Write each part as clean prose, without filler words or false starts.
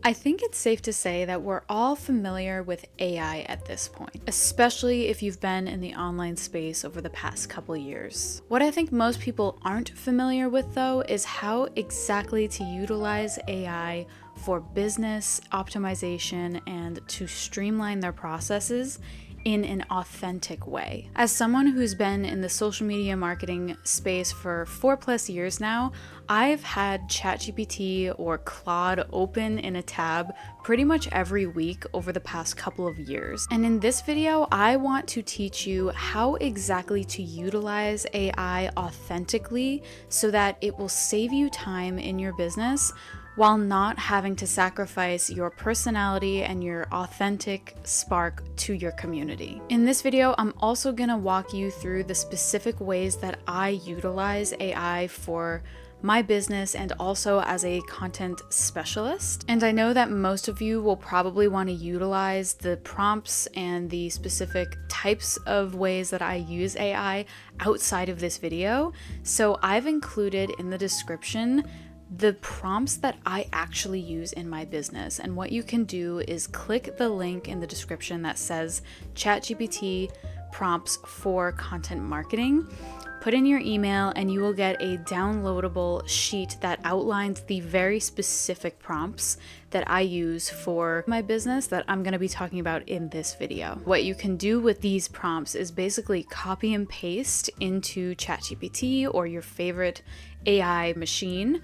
I think it's safe to say that we're all familiar with AI at this point, especially if you've been in the online space over the past couple years. What I think most people aren't familiar with, though, is how exactly to utilize AI for business optimization and to streamline their processes in an authentic way. As someone who's been in the social media marketing space for 4+ years now, I've had ChatGPT or Claude open in a tab pretty much every week over the past couple of years. And in this video, I want to teach you how exactly to utilize AI authentically so that it will save you time in your business while not having to sacrifice your personality and your authentic spark to your community. In this video, I'm also gonna walk you through the specific ways that I utilize AI for my business and also as a content specialist. And I know that most of you will probably want to utilize the prompts and the specific types of ways that I use AI outside of this video. So I've included in the description the prompts that I actually use in my business. And what you can do is click the link in the description that says ChatGPT prompts for content marketing. Put in your email and you will get a downloadable sheet that outlines the very specific prompts that I use for my business that I'm going to be talking about in this video. What you can do with these prompts is basically copy and paste into ChatGPT or your favorite AI machine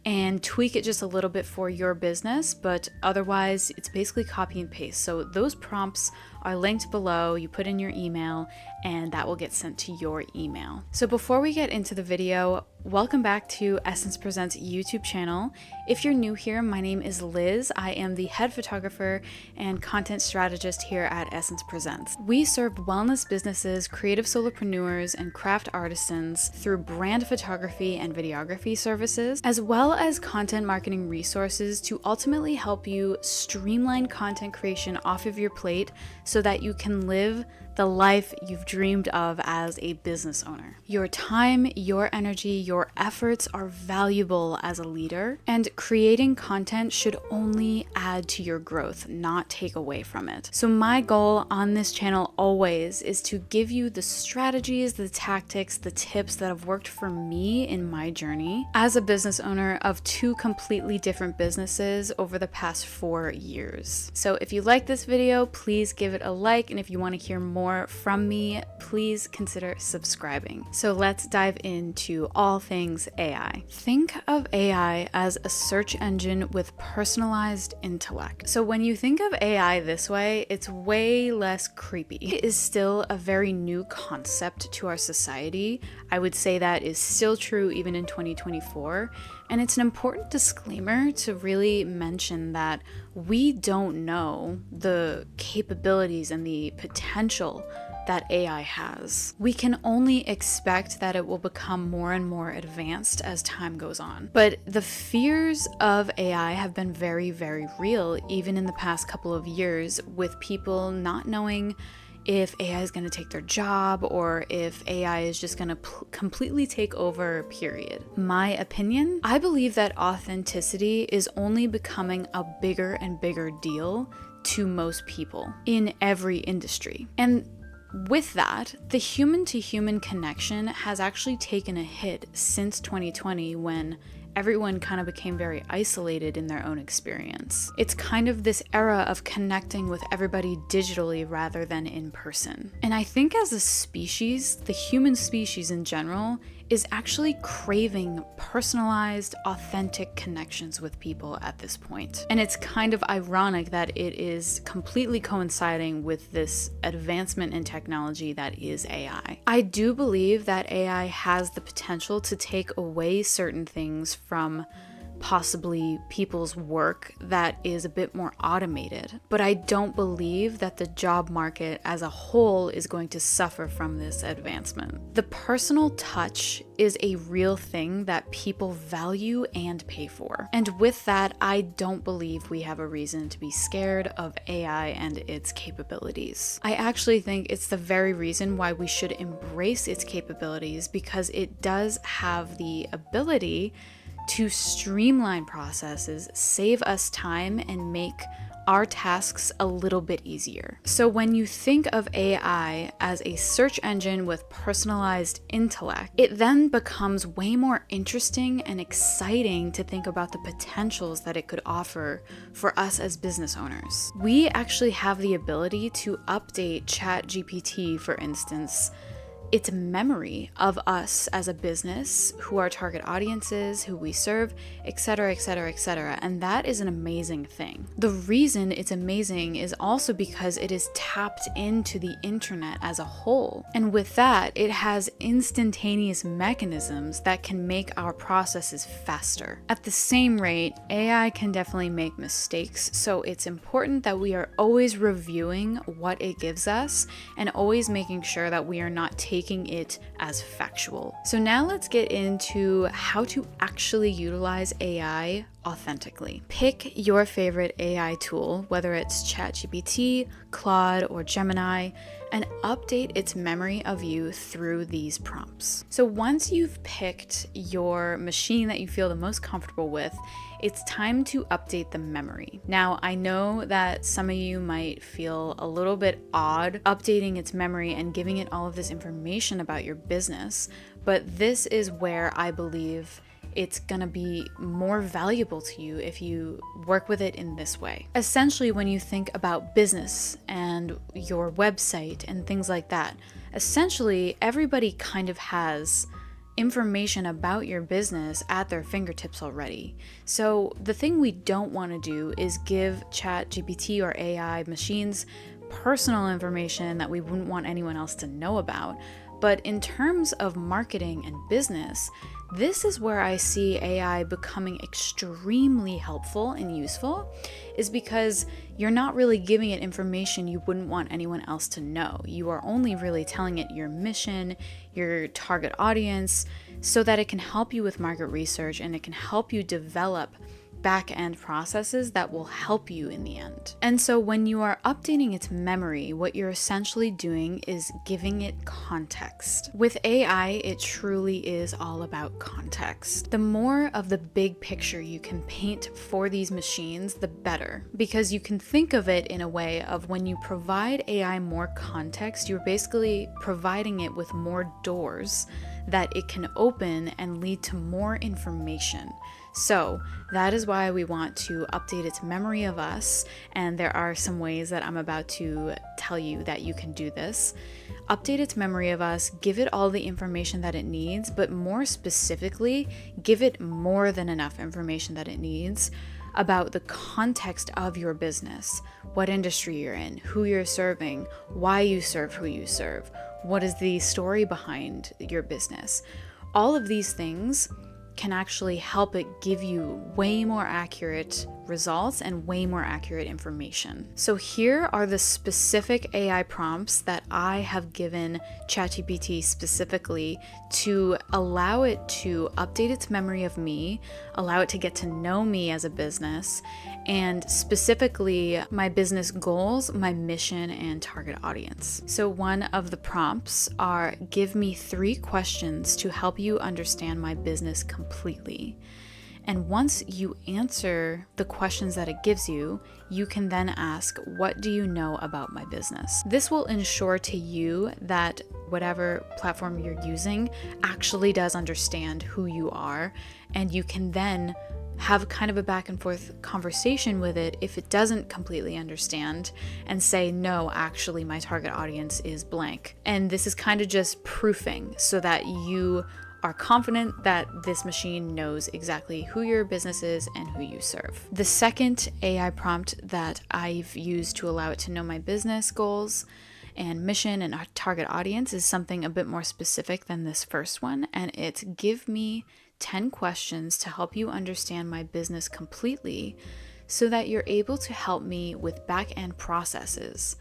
and tweak it just a little bit for your business, but otherwise it's basically copy and paste. So those prompts are linked below, you put in your email, and that will get sent to your email. So before we get into the video, welcome back to Essence Presents YouTube channel. If you're new here, my name is Liz. I am the head photographer and content strategist here at Essence Presents. We serve wellness businesses, creative solopreneurs, and craft artisans through brand photography and videography services, as well as content marketing resources to ultimately help you streamline content creation off of your plate so that you can live the life you've dreamed of as a business owner. Your time, your energy, your efforts are valuable as a leader, and creating content should only add to your growth, not take away from it. So my goal on this channel always is to give you the strategies, the tactics, the tips that have worked for me in my journey as a business owner of 2 completely different businesses over the past 4 years. So if you like this video, please give it a like, and if you want to hear more from me, please consider subscribing. So let's dive into all things AI. Think of AI as a search engine with personalized intellect. So when you think of AI this way, it's way less creepy. It is still a very new concept to our society. I would say that is still true even in 2024. And it's an important disclaimer to really mention that we don't know the capabilities and the potential that AI has. We can only expect that it will become more and more advanced as time goes on. But the fears of AI have been very, very real, even in the past couple of years, with people not knowing if AI is going to take their job or if AI is just going to completely take over, period. My opinion, I believe that authenticity is only becoming a bigger and bigger deal to most people in every industry. And with that, the human-to-human connection has actually taken a hit since 2020 when everyone kind of became very isolated in their own experience. It's kind of this era of connecting with everybody digitally rather than in person. And I think as a species, the human species in general is actually craving personalized, authentic connections with people at this point. And it's kind of ironic that it is completely coinciding with this advancement in technology that is AI. I do believe that AI has the potential to take away certain things from possibly people's work that is a bit more automated. But I don't believe that the job market as a whole is going to suffer from this advancement. The personal touch is a real thing that people value and pay for. And with that, I don't believe we have a reason to be scared of AI and its capabilities. I actually think it's the very reason why we should embrace its capabilities, because it does have the ability to streamline processes, save us time, and make our tasks a little bit easier. So when you think of AI as a search engine with personalized intellect, it then becomes way more interesting and exciting to think about the potentials that it could offer for us as business owners. We actually have the ability to update ChatGPT, for instance, its memory of us as a business, who our target audience is, who we serve, etc., etc., etc. And that is an amazing thing. The reason it's amazing is also because it is tapped into the internet as a whole. And with that, it has instantaneous mechanisms that can make our processes faster. At the same rate, AI can definitely make mistakes, so it's important that we are always reviewing what it gives us and always making sure that we are not taking it as factual. So now let's get into how to actually utilize AI authentically. Pick your favorite AI tool, whether it's ChatGPT, Claude, or Gemini, and update its memory of you through these prompts. So once you've picked your machine that you feel the most comfortable with, it's time to update the memory. Now, I know that some of you might feel a little bit odd updating its memory and giving it all of this information about your business, but this is where I believe it's gonna be more valuable to you if you work with it in this way. Essentially, when you think about business and your website and things like that, essentially everybody kind of has information about your business at their fingertips already. So the thing we don't want to do is give ChatGPT or AI machines personal information that we wouldn't want anyone else to know about. But in terms of marketing and business, this is where I see AI becoming extremely helpful and useful, is because you're not really giving it information you wouldn't want anyone else to know. You are only really telling it your mission, your target audience, so that it can help you with market research and it can help you develop back-end processes that will help you in the end. And so when you are updating its memory, what you're essentially doing is giving it context. With AI, it truly is all about context. The more of the big picture you can paint for these machines, the better, because you can think of it in a way of when you provide AI more context, you're basically providing it with more doors that it can open and lead to more information. So that is why we want to update its memory of us, and there are some ways that I'm about to tell you that you can do this. Update its memory of us, give it all the information that it needs, but more specifically, give it more than enough information that it needs about the context of your business, what industry you're in, who you're serving, why you serve who you serve, what is the story behind your business. All of these things can actually help it give you way more accurate results and way more accurate information. So here are the specific AI prompts that I have given ChatGPT specifically to allow it to update its memory of me, allow it to get to know me as a business, and specifically my business goals, my mission, and target audience. So one of the prompts are, give me 3 questions to help you understand my business completely. And once you answer the questions that it gives you, you can then ask, what do you know about my business? This will ensure to you that whatever platform you're using actually does understand who you are, and you can then have kind of a back and forth conversation with it if it doesn't completely understand, and say, no, actually my target audience is blank. And this is kind of just proofing so that you are confident that this machine knows exactly who your business is and who you serve. The second AI prompt that I've used to allow it to know my business goals and mission and target audience is something a bit more specific than this first one, and it's, give me 10 questions to help you understand my business completely so that you're able to help me with back-end processes.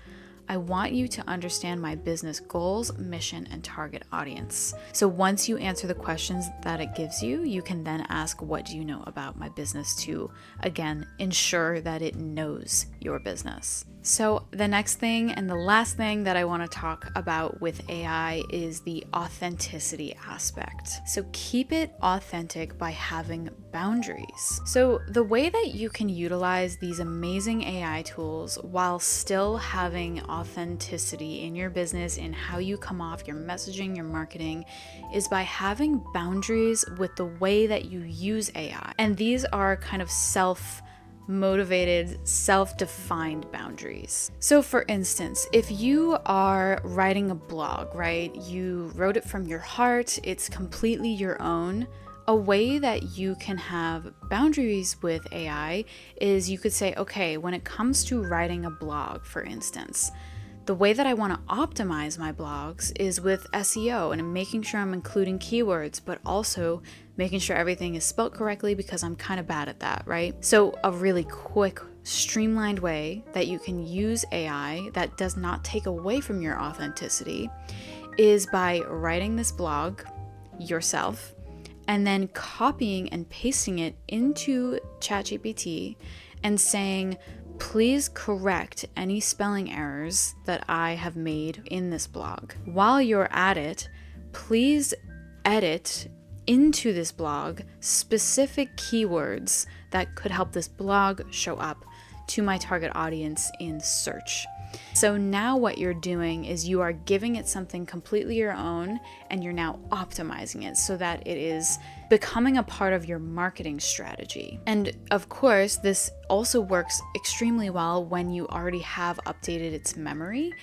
I want you to understand my business goals, mission, and target audience. So once you answer the questions that it gives you, you can then ask, what do you know about my business, to, again, ensure that it knows your business. So the next thing and the last thing that I want to talk about with AI is the authenticity aspect. So keep it authentic by having boundaries. So the way that you can utilize these amazing AI tools while still having authenticity in your business, in how you come off, your messaging, your marketing, is by having boundaries with the way that you use AI. And these are kind of self-motivated, self-defined boundaries. So for instance, if you are writing a blog, right? You wrote it from your heart, it's completely your own. A way that you can have boundaries with AI is you could say, okay, when it comes to writing a blog, for instance, the way that I want to optimize my blogs is with SEO and making sure I'm including keywords, but also making sure everything is spelled correctly because I'm kind of bad at that, right? So a really quick, streamlined way that you can use AI that does not take away from your authenticity is by writing this blog yourself and then copying and pasting it into ChatGPT and saying, please correct any spelling errors that I have made in this blog. While you're at it, please edit into this blog specific keywords that could help this blog show up to my target audience in search. So now what you're doing is you are giving it something completely your own, and you're now optimizing it so that it is becoming a part of your marketing strategy. And of course, this also works extremely well when you already have updated its memory.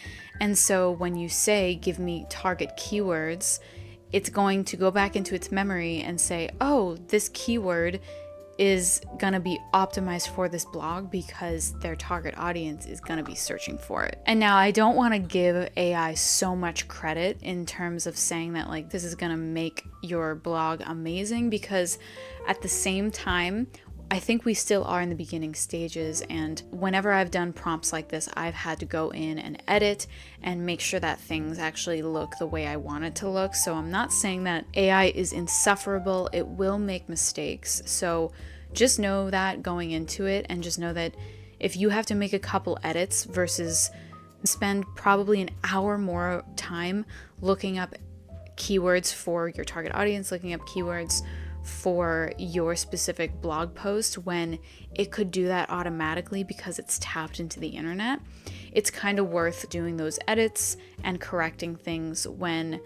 And so when you say, give me target keywords, it's going to go back into its memory and say, oh, this keyword is going to be optimized for this blog because their target audience is going to be searching for it. And now I don't want to give AI so much credit in terms of saying that like this is going to make your blog amazing, because at the same time, I think we still are in the beginning stages, and whenever I've done prompts like this, I've had to go in and edit and make sure that things actually look the way I want it to look. So I'm not saying that AI is insufferable. It will make mistakes. So just know that going into it, and just know that if you have to make a couple edits versus spend probably an hour more time looking up keywords for your target audience, looking up keywords for your specific blog post, when it could do that automatically because it's tapped into the internet, it's kind of worth doing those edits and correcting things when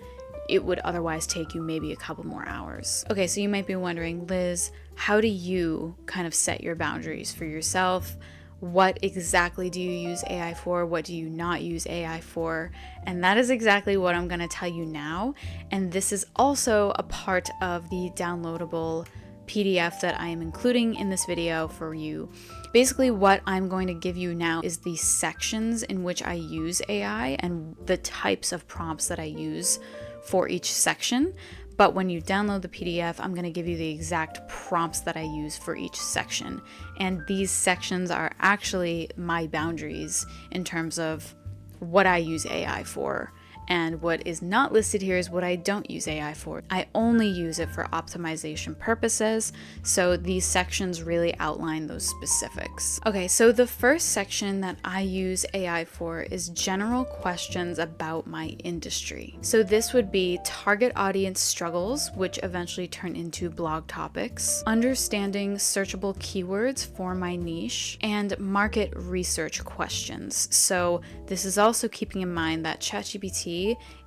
it would otherwise take you maybe a couple more hours. Okay, so you might be wondering, Liz, how do you kind of set your boundaries for yourself? What exactly do you use AI for? What do you not use AI for? And that is exactly what I'm going to tell you now. And this is also a part of the downloadable PDF that I am including in this video for you. Basically, what I'm going to give you now is the sections in which I use AI and the types of prompts that I use for each section. But when you download the PDF, I'm going to give you the exact prompts that I use for each section. And these sections are actually my boundaries in terms of what I use AI for. And what is not listed here is what I don't use AI for. I only use it for optimization purposes, so these sections really outline those specifics. Okay, so the first section that I use AI for is general questions about my industry. So this would be target audience struggles, which eventually turn into blog topics, understanding searchable keywords for my niche, and market research questions. So this is also keeping in mind that ChatGPT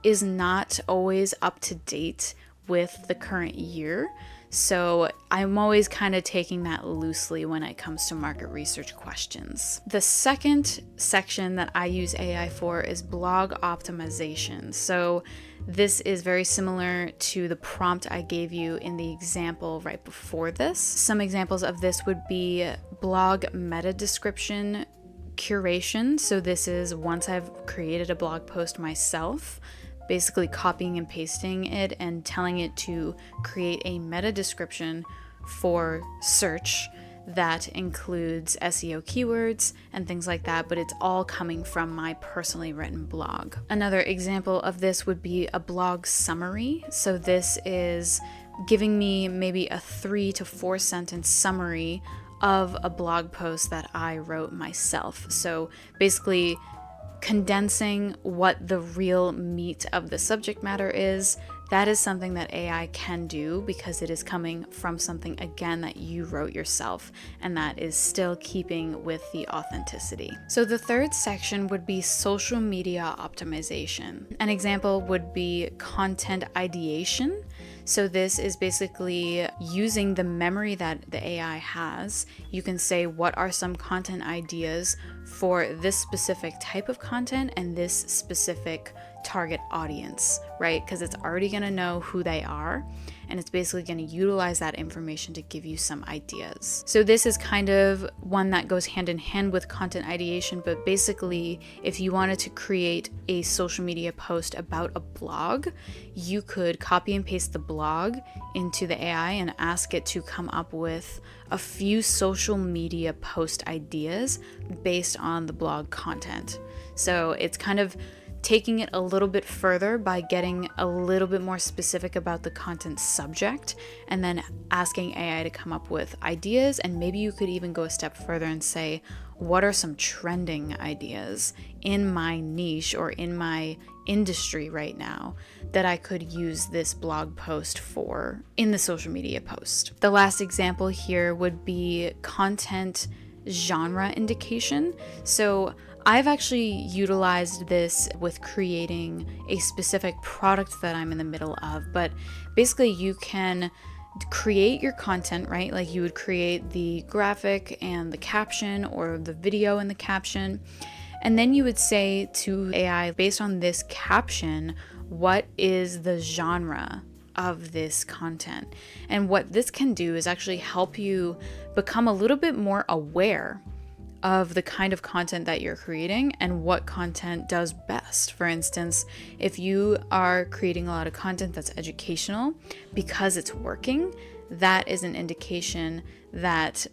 is not always up to date with the current year. So I'm always kind of taking that loosely when it comes to market research questions. The second section that I use AI for is blog optimization. So this is very similar to the prompt I gave you in the example right before this. Some examples of this would be blog meta description curation. So this is once I've created a blog post myself, basically copying and pasting it and telling it to create a meta description for search that includes SEO keywords and things like that, but it's all coming from my personally written blog. Another example of this would be a blog summary. So this is giving me maybe a 3 to 4 sentence summary of a blog post that I wrote myself. So basically condensing what the real meat of the subject matter is. That is something that AI can do because it is coming from something, again, that you wrote yourself, and that is still keeping with the authenticity. So the third section would be social media optimization. An example would be content ideation. So this is basically using the memory that the AI has. You can say, what are some content ideas for this specific type of content and this specific target audience, right? Because it's already going to know who they are, and it's basically going to utilize that information to give you some ideas. So this is kind of one that goes hand in hand with content ideation, but basically if you wanted to create a social media post about a blog, you could copy and paste the blog into the AI and ask it to come up with a few social media post ideas based on the blog content. So it's kind of taking it a little bit further by getting a little bit more specific about the content subject and then asking AI to come up with ideas. And maybe you could even go a step further and say, what are some trending ideas in my niche or in my industry right now that I could use this blog post for in the social media post? The last example here would be content genre indication. So I've actually utilized this with creating a specific product that I'm in the middle of, but basically you can create your content, right? Like you would create the graphic and the caption or the video and the caption. And then you would say to AI, based on this caption, what is the genre of this content? And what this can do is actually help you become a little bit more aware of the kind of content that you're creating and what content does best. For instance, if you are creating a lot of content that's educational because it's working, that is an indication that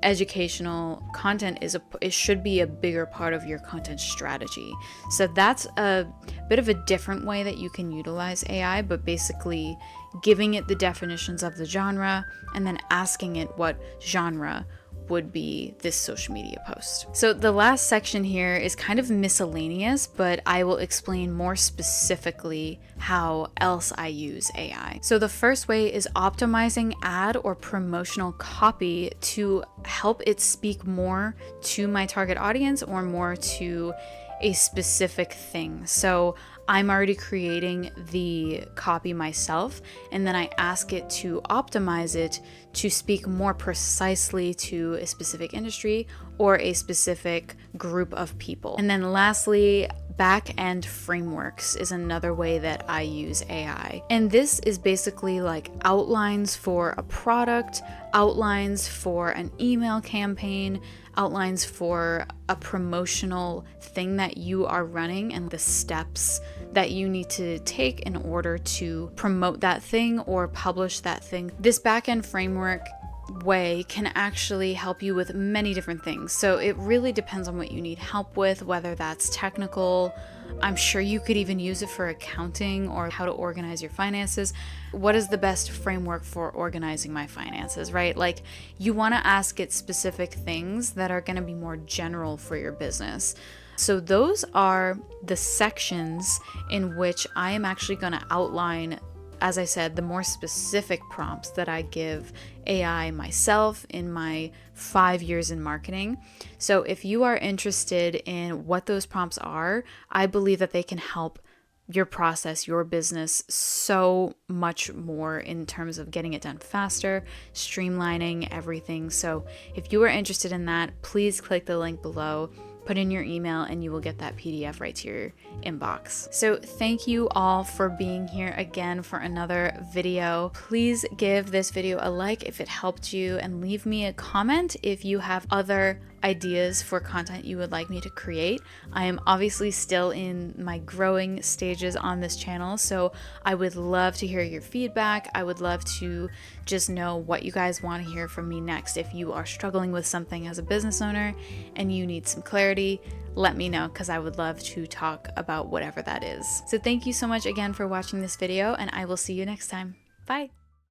educational content it should be a bigger part of your content strategy. So that's a bit of a different way that you can utilize AI, but basically giving it the definitions of the genre and then asking it what genre would be this social media post. So the last section here is kind of miscellaneous, but I will explain more specifically how else I use AI. So the first way is optimizing ad or promotional copy to help it speak more to my target audience or more to a specific thing. So I'm already creating the copy myself, and then I ask it to optimize it to speak more precisely to a specific industry or a specific group of people. And then lastly, back-end frameworks is another way that I use AI. And this is basically like outlines for a product, outlines for an email campaign, outlines for a promotional thing that you are running and the steps that you need to take in order to promote that thing or publish that thing. This back-end framework way can actually help you with many different things. So it really depends on what you need help with, whether that's technical. I'm sure you could even use it for accounting or how to organize your finances. What is the best framework for organizing my finances, right? Like you want to ask it specific things that are going to be more general for your business. So those are the sections in which I am actually going to outline, as I said, the more specific prompts that I give AI myself in my 5 years in marketing. So if you are interested in what those prompts are, I believe that they can help your process, your business so much more in terms of getting it done faster, streamlining everything. So if you are interested in that, please click the link below. Put in your email and you will get that PDF right to your inbox. So thank you all for being here again for another video. Please give this video a like if it helped you and leave me a comment if you have other ideas for content you would like me to create. I am obviously still in my growing stages on this channel, so I would love to hear your feedback. I would love to just know what you guys want to hear from me next. If you are struggling with something as a business owner and you need some clarity, let me know because I would love to talk about whatever that is. So thank you so much again for watching this video, and I will see you next time. Bye.